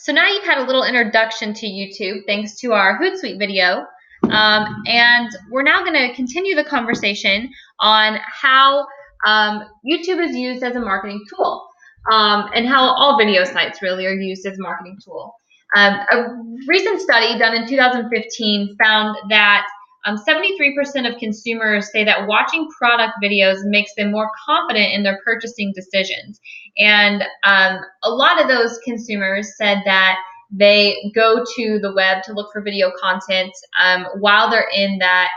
So now you've had a little introduction to YouTube thanks to our Hootsuite video. And we're now going to continue the conversation on how YouTube is used as a marketing tool and how all video sites really are used as a marketing tool. A recent study done in 2015 found that 73% of consumers say that watching product videos makes them more confident in their purchasing decisions. And a lot of those consumers said that they go to the web to look for video content while they're in that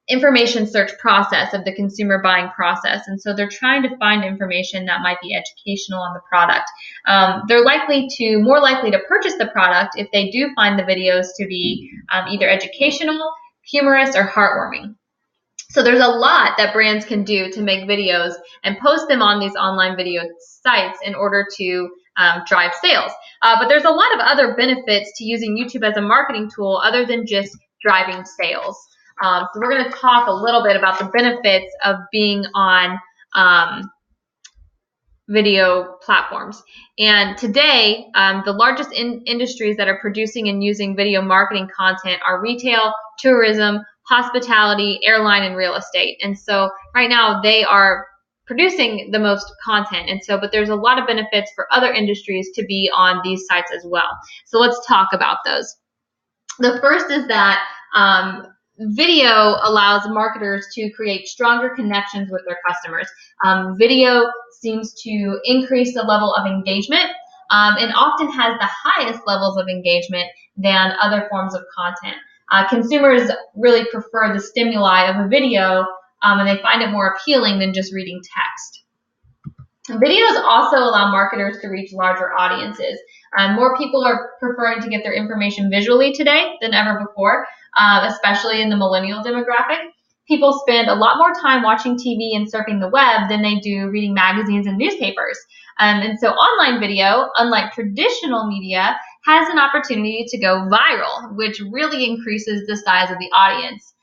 information search process of the consumer buying process. And so they're trying to find information that might be educational on the product. They're more likely to purchase the product if they do find the videos to be either educational, humorous, or heartwarming. So there's a lot that brands can do to make videos and post them on these online video sites in order to drive sales. But there's a lot of other benefits to using YouTube as a marketing tool other than just driving sales. So we're going to talk a little bit about the benefits of being on video platforms. And today, the largest industries that are producing and using video marketing content are retail, tourism, hospitality, airline, and real estate. And so right now they are producing the most content. And so, but there's a lot of benefits for other industries to be on these sites as well. So let's talk about those. The first is that video allows marketers to create stronger connections with their customers. Video seems to increase the level of engagement and often has the highest levels of engagement than other forms of content. Consumers really prefer the stimuli of a video and they find it more appealing than just reading text. Videos also allow marketers to reach larger audiences. More people are preferring to get their information visually today than ever before, especially in the millennial demographic. People spend a lot more time watching TV and surfing the web than they do reading magazines and newspapers. And so online video, unlike traditional media, has an opportunity to go viral, which really increases the size of the audience.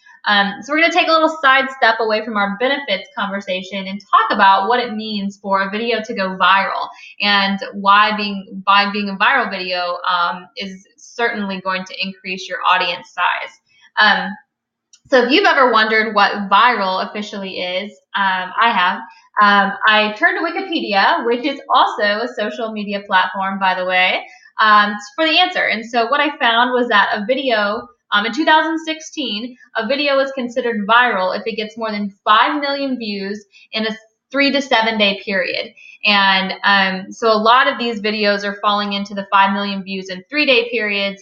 So we're going to take a little side step away from our benefits conversation and talk about what it means for a video to go viral and why being a viral video is certainly going to increase your audience size. So if you've ever wondered what viral officially is, I have. I turned to Wikipedia, which is also a social media platform, by the way, for the answer. And so what I found was that a video in 2016, a video is considered viral if it gets more than 5 million views in a 3 to 7 day period. And so a lot of these videos are falling into the 5 million views in 3 day periods,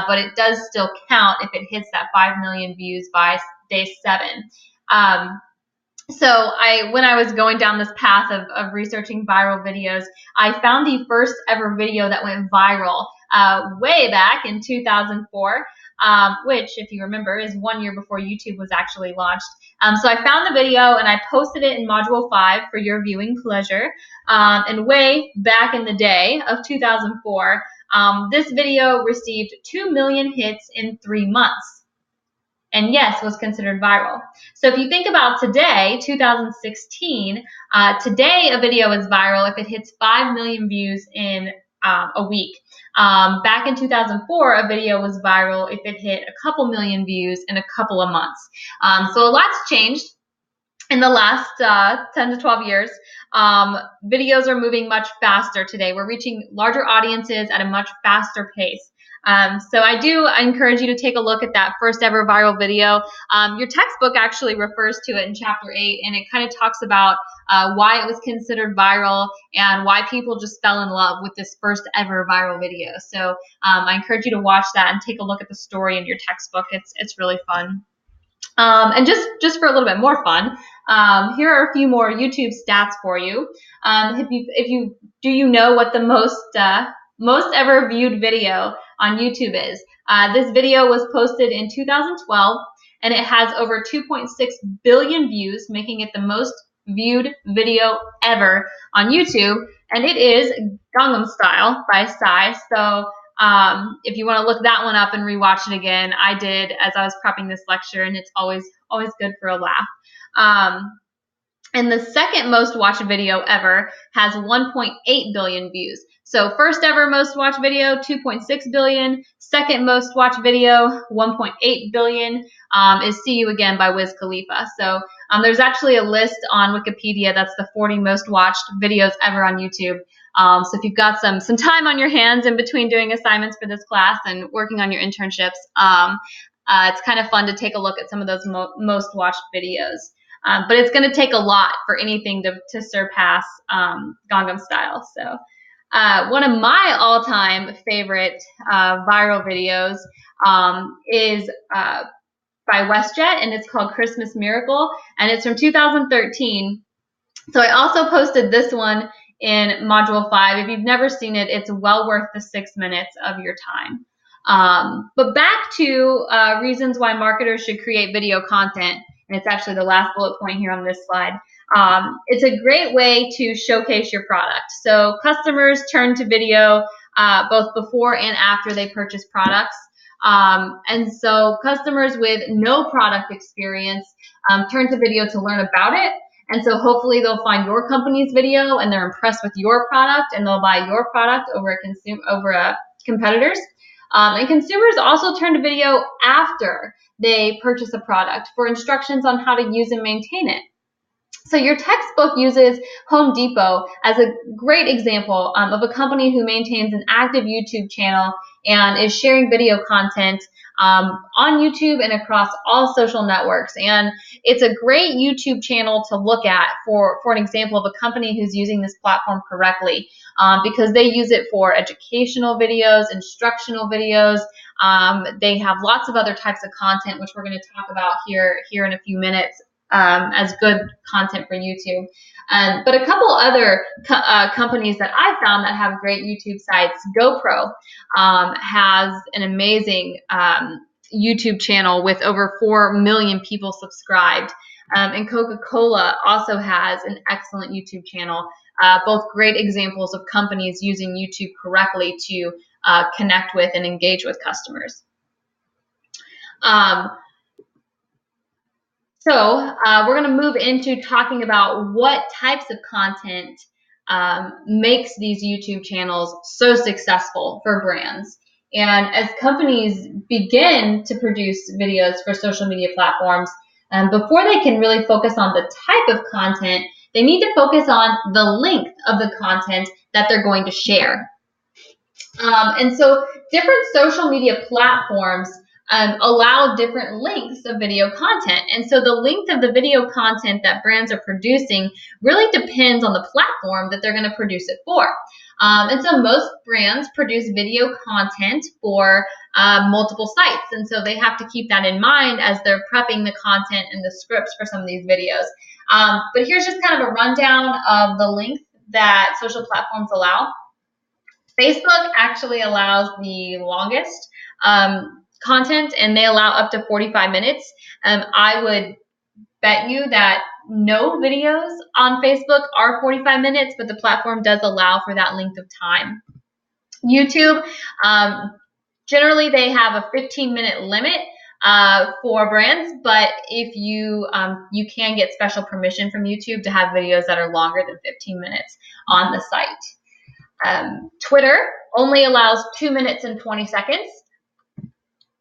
but it does still count if it hits that 5 million views by day 7. So when I was going down this path of researching viral videos, I found the first ever video that went viral way back in 2004. Which, if you remember, is 1 year before YouTube was actually launched. So I found the video and I posted it in Module 5 for your viewing pleasure. And way back in the day of 2004, this video received 2 million hits in 3 months. And yes, was considered viral. So if you think about today, 2016, today a video is viral if it hits 5 million views in a week. Back in 2004, a video was viral if it hit a couple million views in a couple of months. So a lot's changed in the last 10 to 12 years. Videos are moving much faster today. We're reaching larger audiences at a much faster pace. So I encourage you to take a look at that first ever viral video. Your textbook actually refers to it in chapter 8, and it kind of talks about why it was considered viral and why people just fell in love with this first ever viral video. So I encourage you to watch that and take a look at the story in your textbook. It's really fun. And just for a little bit more fun, here are a few more YouTube stats for you. Do you know what the most ever viewed video on YouTube is? This video was posted in 2012, and it has over 2.6 billion views, making it the most viewed video ever on YouTube, and it is Gangnam Style by Psy. So if you want to look that one up and rewatch it again, I did as I was prepping this lecture, and it's always good for a laugh. And the second most watched video ever has 1.8 billion views. So first ever most watched video, 2.6 billion. Second most watched video, 1.8 billion, is See You Again by Wiz Khalifa. So there's actually a list on Wikipedia that's the 40 most watched videos ever on YouTube. So if you've got some time on your hands in between doing assignments for this class and working on your internships, it's kind of fun to take a look at some of those most watched videos. But it's going to take a lot for anything to surpass Gangnam Style. So one of my all-time favorite viral videos is by WestJet, and it's called Christmas Miracle, and it's from 2013. So I also posted this one in Module 5. If you've never seen it, it's well worth the 6 minutes of your time. But back to reasons why marketers should create video content, and it's actually the last bullet point here on this slide. It's a great way to showcase your product. So customers turn to video both before and after they purchase products. And so customers with no product experience turn to video to learn about it. And so hopefully they'll find your company's video and they're impressed with your product and they'll buy your product over competitors. And consumers also turn to video after they purchase a product for instructions on how to use and maintain it. So your textbook uses Home Depot as a great example of a company who maintains an active YouTube channel and is sharing video content on YouTube and across all social networks. And it's a great YouTube channel to look at for an example of a company who's using this platform correctly, because they use it for educational videos, instructional videos. They have lots of other types of content, which we're going to talk about here in a few minutes. As good content for YouTube. But a couple other companies that I found that have great YouTube sites, GoPro has an amazing YouTube channel with over 4 million people subscribed. And Coca-Cola also has an excellent YouTube channel, both great examples of companies using YouTube correctly to connect with and engage with customers. So we're going to move into talking about what types of content makes these YouTube channels so successful for brands. And as companies begin to produce videos for social media platforms, before they can really focus on the type of content, they need to focus on the length of the content that they're going to share. And so different social media platforms allow different lengths of video content. And so the length of the video content that brands are producing really depends on the platform that they're going to produce it for. And so most brands produce video content for multiple sites. And so they have to keep that in mind as they're prepping the content and the scripts for some of these videos. But here's just kind of a rundown of the length that social platforms allow. Facebook actually allows the longest content, and they allow up to 45 minutes. I would bet you that no videos on Facebook are 45 minutes, but the platform does allow for that length of time. YouTube, generally they have a 15-minute limit for brands, but if you can get special permission from YouTube to have videos that are longer than 15 minutes on the site. Twitter only allows 2 minutes and 20 seconds.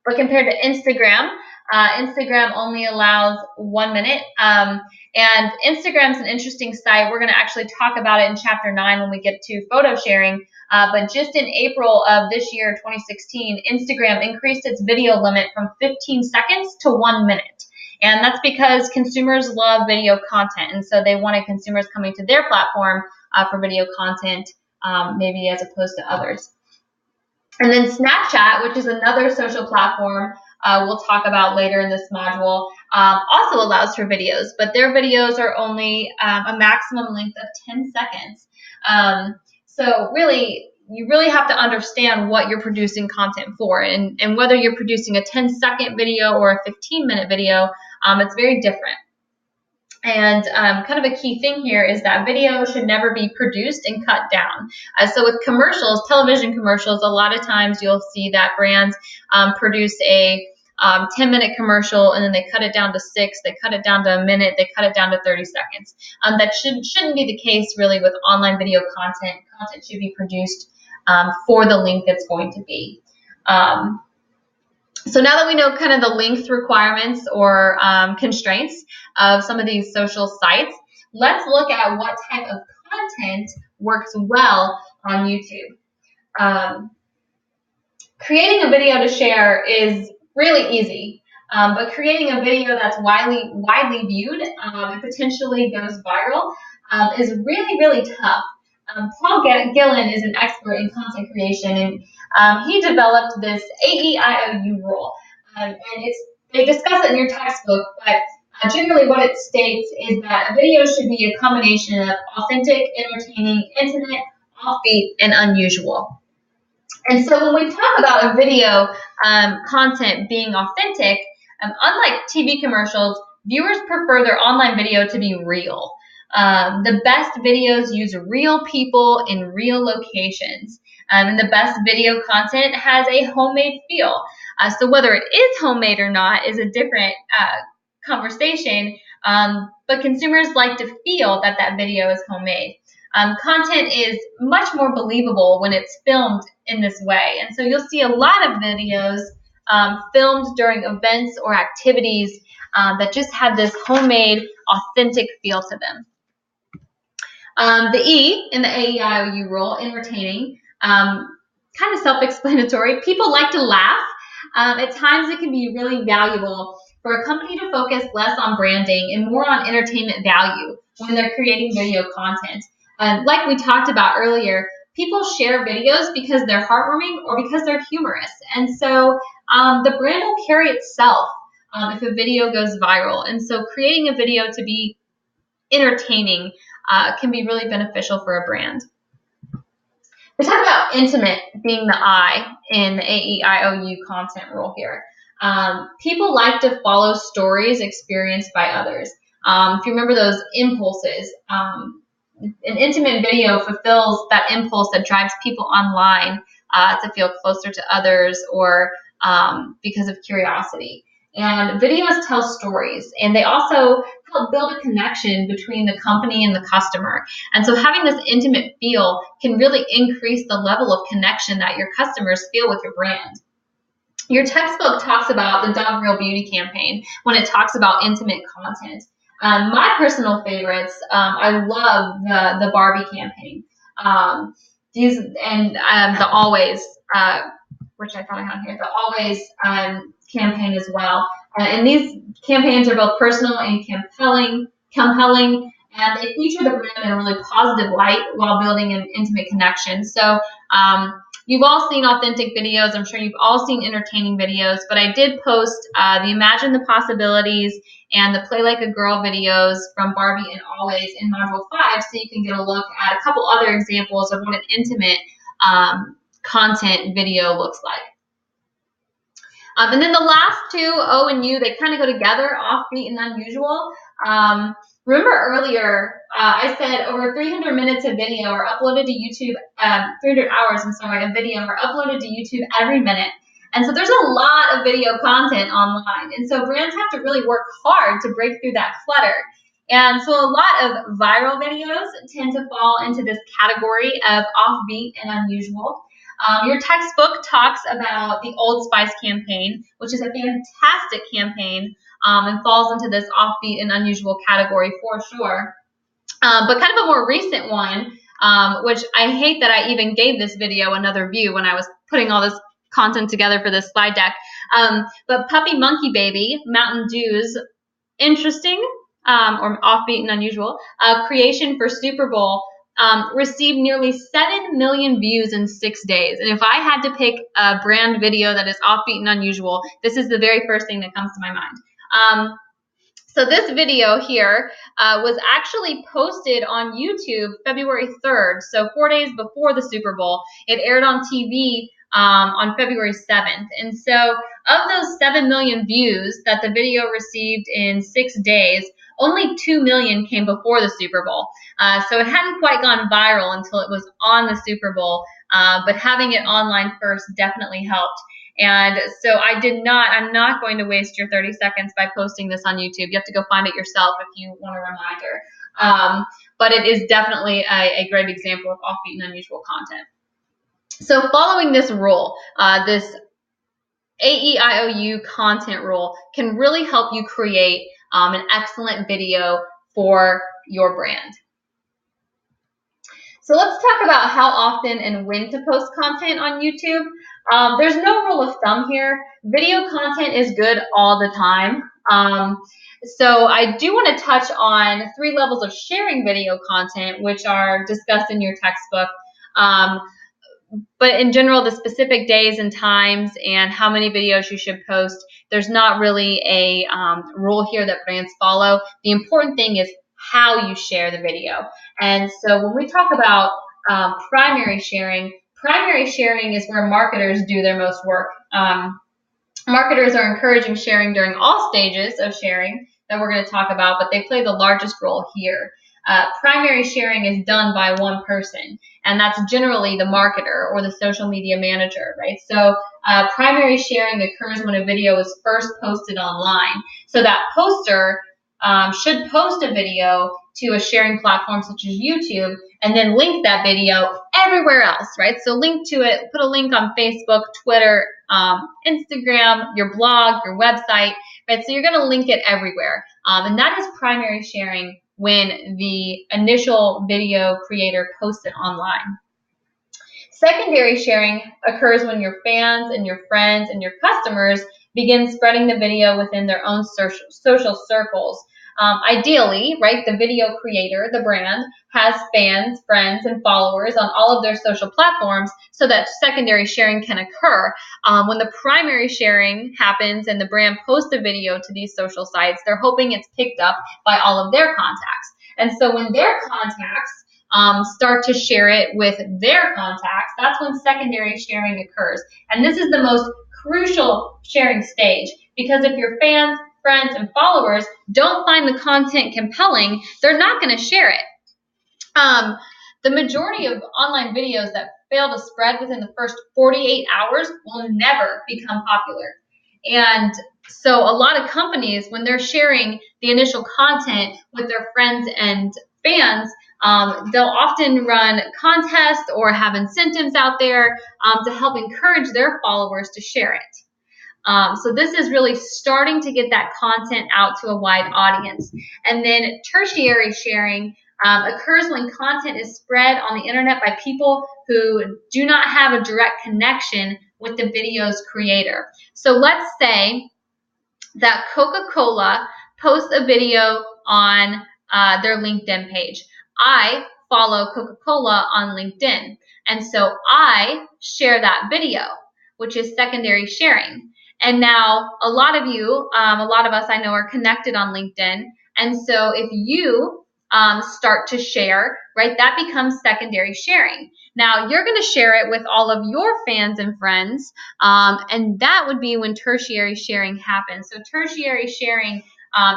But compared to Instagram, Instagram only allows 1 minute. And Instagram's an interesting site. We're going to actually talk about it in Chapter 9 when we get to photo sharing. But just in April of this year, 2016, Instagram increased its video limit from 15 seconds to 1 minute. And that's because consumers love video content. And so they wanted consumers coming to their platform for video content, maybe as opposed to others. And then Snapchat, which is another social platform we'll talk about later in this module, also allows for videos, but their videos are only a maximum length of 10 seconds. So really, you really have to understand what you're producing content for, and whether you're producing a 10-second video or a 15-minute video, it's very different. And kind of a key thing here is that video should never be produced and cut down. So with commercials, television commercials, a lot of times you'll see that brands produce a 10-minute commercial, and then they cut it down to 6, they cut it down to a minute, they cut it down to 30 seconds. That shouldn't be the case really with online video content. Content should be produced for the length it's going to be. So now that we know kind of the length requirements or constraints of some of these social sites, let's look at what type of content works well on YouTube. Creating a video to share is really easy, but creating a video that's widely viewed and potentially goes viral is really tough. Paul Gillen is an expert in content creation, and he developed this AEIOU rule. And they discuss it in your textbook, but generally what it states is that a video should be a combination of authentic, entertaining, intimate, offbeat, and unusual. And so when we talk about a video content being authentic, unlike TV commercials, viewers prefer their online video to be real. The best videos use real people in real locations. And the best video content has a homemade feel. So whether it is homemade or not is a different conversation, but consumers like to feel that video is homemade. Content is much more believable when it's filmed in this way. And so you'll see a lot of videos filmed during events or activities that just have this homemade, authentic feel to them. The E in the AEIOU rule, entertaining, kind of self-explanatory. People like to laugh. At times it can be really valuable for a company to focus less on branding and more on entertainment value when they're creating video content. Like we talked about earlier, people share videos because they're heartwarming or because they're humorous. And so the brand will carry itself if a video goes viral. And so creating a video to be entertaining can be really beneficial for a brand. We talk about intimate being the I in the AEIOU content rule here. People like to follow stories experienced by others. If you remember those impulses, an intimate video fulfills that impulse that drives people online to feel closer to others or because of curiosity. And videos tell stories, and they also help build a connection between the company and the customer. And so having this intimate feel can really increase the level of connection that your customers feel with your brand. Your textbook talks about the Dove Real Beauty campaign when it talks about intimate content. My personal favorites, I love the Barbie campaign. The Always, which I thought I had here, the Always campaign as well. And these campaigns are both personal and compelling, and they feature the brand in a really positive light while building an intimate connection. So you've all seen authentic videos. I'm sure you've all seen entertaining videos, but I did post the Imagine the Possibilities and the Play Like a Girl videos from Barbie and Always in Module 5, so you can get a look at a couple other examples of what an intimate content video looks like. And then the last two, O and U, they kind of go together, offbeat and unusual. Remember earlier, I said over 300 minutes of video are uploaded to YouTube, 300 hours, of video are uploaded to YouTube every minute. And so there's a lot of video content online. And so brands have to really work hard to break through that clutter. And so a lot of viral videos tend to fall into this category of offbeat and unusual. Your textbook talks about the Old Spice campaign, which is a fantastic campaign and falls into this offbeat and unusual category for sure. But kind of a more recent one, which I hate that I even gave this video another view when I was putting all this content together for this slide deck. But Puppy Monkey Baby, Mountain Dew's interesting or offbeat and unusual creation for Super Bowl received nearly 7 million views in 6 days. And if I had to pick a brand video that is offbeat and unusual, this is the very first thing that comes to my mind. So this video here was actually posted on YouTube February 3rd, so 4 days before the Super Bowl. It aired on TV on February 7th. And so of those 7 million views that the video received in 6 days, only 2 million came before the Super Bowl. So it hadn't quite gone viral until it was on the Super Bowl, but having it online first definitely helped. And so I'm not going to waste your 30 seconds by posting this on YouTube. You have to go find it yourself if you want a reminder. But it is definitely a great example of offbeat and unusual content. So following this rule, this AEIOU content rule can really help you create an excellent video for your brand. So let's talk about how often and when to post content on YouTube. There's no rule of thumb here. Video content is good all the time. So I do want to touch on 3 levels of sharing video content, which are discussed in your textbook. But in general, the specific days and times and how many videos you should post, there's not really a rule here that brands follow. The important thing is how you share the video. And so when we talk about primary sharing is where marketers do their most work. Marketers are encouraging sharing during all stages of sharing that we're going to talk about, but they play the largest role here. Primary sharing is done by one person, and that's generally the marketer or the social media manager, right? So primary sharing occurs when a video is first posted online. So that poster should post a video to a sharing platform such as YouTube and then link that video everywhere else, right? So link to it, put a link on Facebook, Twitter, Instagram, your blog, your website, right? So you're going to link it everywhere. And that is primary sharing when the initial video creator posts it online. Secondary sharing occurs when your fans and your friends and your customers begin spreading the video within their own social circles. Ideally, right, the video creator, the brand, has fans, friends, and followers on all of their social platforms so that secondary sharing can occur. When the primary sharing happens and the brand posts a video to these social sites, they're hoping it's picked up by all of their contacts. And so when their contacts start to share it with their contacts, that's when secondary sharing occurs. And this is the most crucial sharing stage, because if your fans, friends, and followers don't find the content compelling, they're not going to share it. The majority of online videos that fail to spread within the first 48 hours will never become popular. And so a lot of companies, when they're sharing the initial content with their friends and fans, they'll often run contests or have incentives out there to help encourage their followers to share it. So this is really starting to get that content out to a wide audience. And then tertiary sharing occurs when content is spread on the internet by people who do not have a direct connection with the video's creator. So let's say that Coca-Cola posts a video on their LinkedIn page. I follow Coca-Cola on LinkedIn, and so I share that video, which is secondary sharing. And now a lot of us I know are connected on LinkedIn, and so if you start to share, right, that becomes secondary sharing. Now you're going to share it with all of your fans and friends, and that would be when tertiary sharing happens. So tertiary sharing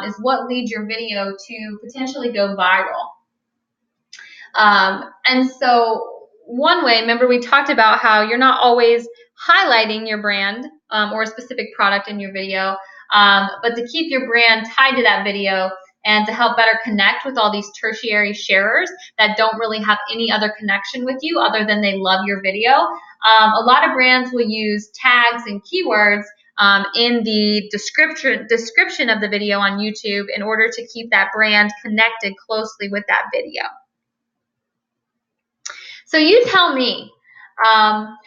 is what leads your video to potentially go viral. And so one way, remember we talked about how you're not always highlighting your brand or a specific product in your video, but to keep your brand tied to that video and to help better connect with all these tertiary sharers that don't really have any other connection with you other than they love your video. A lot of brands will use tags and keywords in the description of the video on YouTube in order to keep that brand connected closely with that video. So you tell me,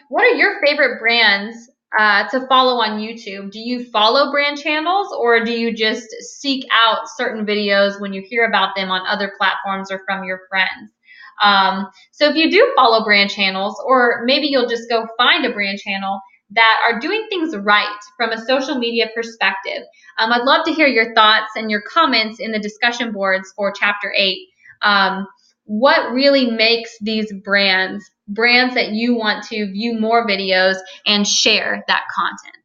what are your favorite brands to follow on YouTube? Do you follow brand channels, or do you just seek out certain videos when you hear about them on other platforms or from your friends? So if you do follow brand channels, or maybe you'll just go find a brand channel that are doing things right from a social media perspective. I'd love to hear your thoughts and your comments in the discussion boards for Chapter 8. What really makes these brands that you want to view more videos and share that content?